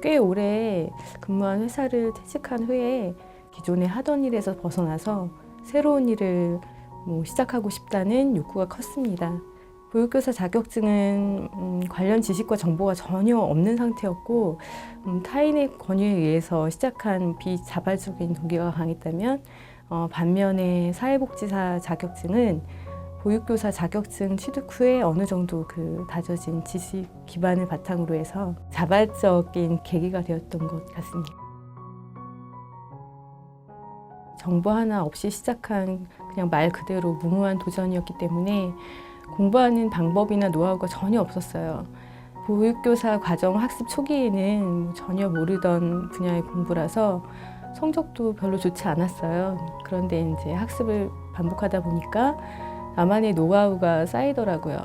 꽤 오래 근무한 회사를 퇴직한 후에 기존에 하던 일에서 벗어나서 새로운 일을 시작하고 싶다는 욕구가 컸습니다. 보육교사 자격증은 관련 지식과 정보가 전혀 없는 상태였고 타인의 권유에 의해서 시작한 비자발적인 동기가 강했다면 반면에 사회복지사 자격증은 보육교사 자격증 취득 후에 어느 정도 그 다져진 지식 기반을 바탕으로 해서 자발적인 계기가 되었던 것 같습니다. 정보 하나 없이 시작한 그냥 말 그대로 무모한 도전이었기 때문에 공부하는 방법이나 노하우가 전혀 없었어요. 보육교사 과정 학습 초기에는 전혀 모르던 분야의 공부라서 성적도 별로 좋지 않았어요. 그런데 이제 학습을 반복하다 보니까 나만의 노하우가 쌓이더라고요.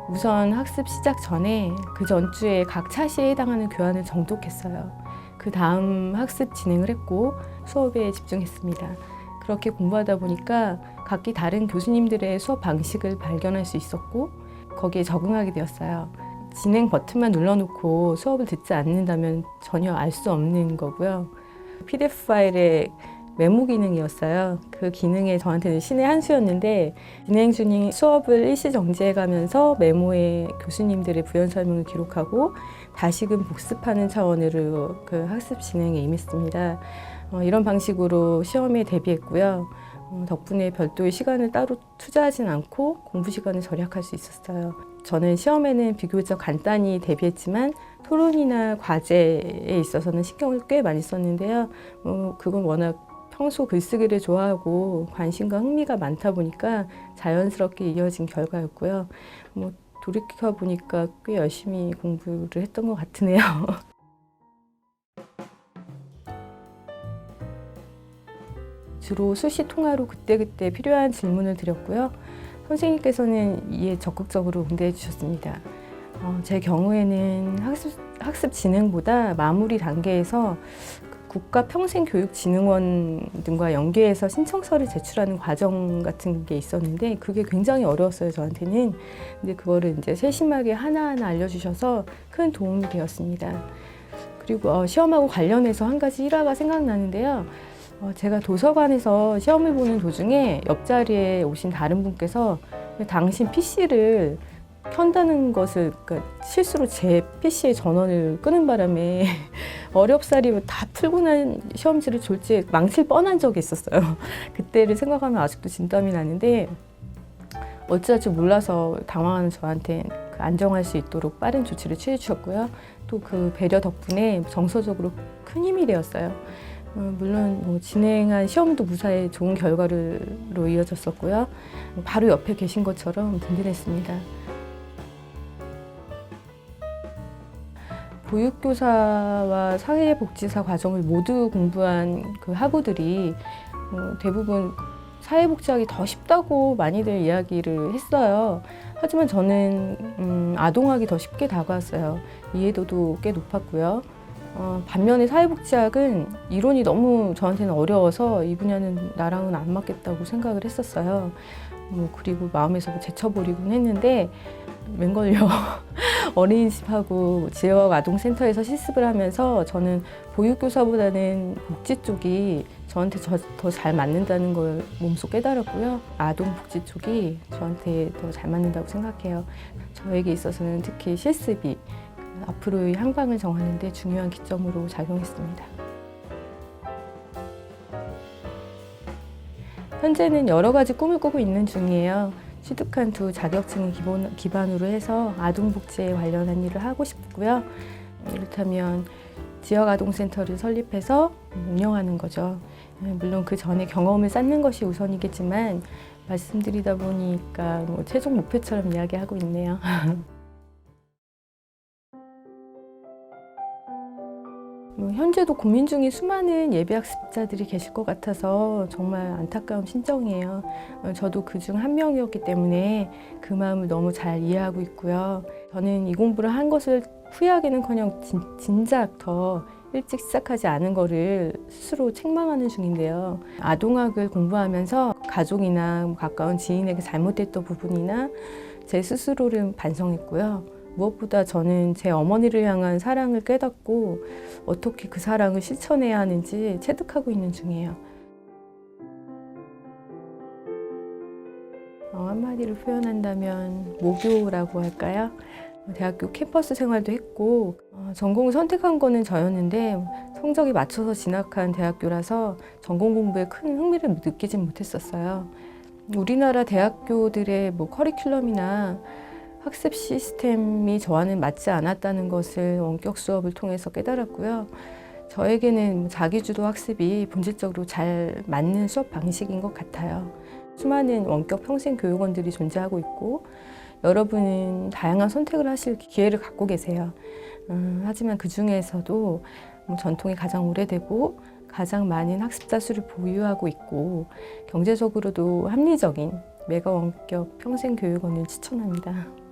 우선 학습 시작 전에 그 전주에 각 차시에 해당하는 교환을 정독했어요. 그 다음 학습 진행을 했고 수업에 집중했습니다. 그렇게 공부하다 보니까 각기 다른 교수님들의 수업 방식을 발견할 수 있었고 거기에 적응하게 되었어요. 진행 버튼만 눌러놓고 수업을 듣지 않는다면 전혀 알 수 없는 거고요. PDF 파일에 메모 기능이었어요. 그 기능에 저한테는 신의 한 수였는데 진행 중인 수업을 일시 정지해가면서 메모에 교수님들의 부연 설명을 기록하고 다시금 복습하는 차원으로 그 학습 진행에 임했습니다. 이런 방식으로 시험에 대비했고요. 덕분에 별도의 시간을 따로 투자하진 않고 공부 시간을 절약할 수 있었어요. 저는 시험에는 비교적 간단히 대비했지만 토론이나 과제에 있어서는 신경을 꽤 많이 썼는데요. 그건 워낙 평소 글쓰기를 좋아하고 관심과 흥미가 많다 보니까 자연스럽게 이어진 결과였고요. 돌이켜보니까 꽤 열심히 공부를 했던 것 같으네요. 주로 수시 통화로 그때그때 필요한 질문을 드렸고요. 선생님께서는 이에 적극적으로 응대해 주셨습니다. 제 경우에는 학습 진행보다 마무리 단계에서 국가평생교육진흥원 등과 연계해서 신청서를 제출하는 과정 같은 게 있었는데 그게 굉장히 어려웠어요, 저한테는. 근데 그거를 이제 세심하게 하나하나 알려주셔서 큰 도움이 되었습니다. 그리고 시험하고 관련해서 한 가지 일화가 생각나는데요. 제가 도서관에서 시험을 보는 도중에 옆자리에 오신 다른 분께서 당신 PC를 켠다는 것을 실수로 제 PC에 전원을 끄는 바람에 어렵사리 다 풀고 난 시험지를 졸지에 망칠 뻔한 적이 있었어요. 그때를 생각하면 아직도 진땀이 나는데 어찌할 줄 몰라서 당황하는 저한테 안정할 수 있도록 빠른 조치를 취해 주셨고요. 또 그 배려 덕분에 정서적으로 큰 힘이 되었어요. 물론 진행한 시험도 무사히 좋은 결과로 이어졌었고요. 바로 옆에 계신 것처럼 든든했습니다. 보육교사와 사회복지사 과정을 모두 공부한 그 학우들이 대부분 사회복지학이 더 쉽다고 많이들 이야기를 했어요. 하지만 저는 아동학이 더 쉽게 다가왔어요. 이해도도 꽤 높았고요. 반면에 사회복지학은 이론이 너무 저한테는 어려워서 이 분야는 나랑은 안 맞겠다고 생각을 했었어요. 그리고 마음에서 제쳐버리곤 했는데 웬걸요. 어린이집하고 지역 아동센터에서 실습을 하면서 저는 보육교사보다는 복지 쪽이 저한테 더 잘 맞는다는 걸 몸소 깨달았고요. 아동복지 쪽이 저한테 더 잘 맞는다고 생각해요. 저에게 있어서는 특히 실습이 앞으로의 향방을 정하는 데 중요한 기점으로 작용했습니다. 현재는 여러 가지 꿈을 꾸고 있는 중이에요. 취득한 두 자격증을 기반으로 해서 아동복지에 관련한 일을 하고 싶고요. 이렇다면 지역아동센터를 설립해서 운영하는 거죠. 물론 그 전에 경험을 쌓는 것이 우선이겠지만 말씀드리다 보니까 최종 목표처럼 이야기하고 있네요. 현재도 고민 중인 수많은 예비학습자들이 계실 것 같아서 정말 안타까운 심정이에요. 저도 그중 한 명이었기 때문에 그 마음을 너무 잘 이해하고 있고요. 저는 이 공부를 한 것을 후회하기는커녕 진작 더 일찍 시작하지 않은 거를 스스로 책망하는 중인데요. 아동학을 공부하면서 가족이나 가까운 지인에게 잘못했던 부분이나 제 스스로를 반성했고요. 무엇보다 저는 제 어머니를 향한 사랑을 깨닫고 어떻게 그 사랑을 실천해야 하는지 체득하고 있는 중이에요. 한마디로 표현한다면 모교라고 할까요? 대학교 캠퍼스 생활도 했고 전공을 선택한 거는 저였는데 성적이 맞춰서 진학한 대학교라서 전공 공부에 큰 흥미를 느끼진 못했었어요. 우리나라 대학교들의 커리큘럼이나 학습 시스템이 저와는 맞지 않았다는 것을 원격 수업을 통해서 깨달았고요. 저에게는 자기주도 학습이 본질적으로 잘 맞는 수업 방식인 것 같아요. 수많은 원격 평생교육원들이 존재하고 있고 여러분은 다양한 선택을 하실 기회를 갖고 계세요. 하지만 그 중에서도 전통이 가장 오래되고 가장 많은 학습자 수를 보유하고 있고 경제적으로도 합리적인 메가 원격 평생교육원을 추천합니다.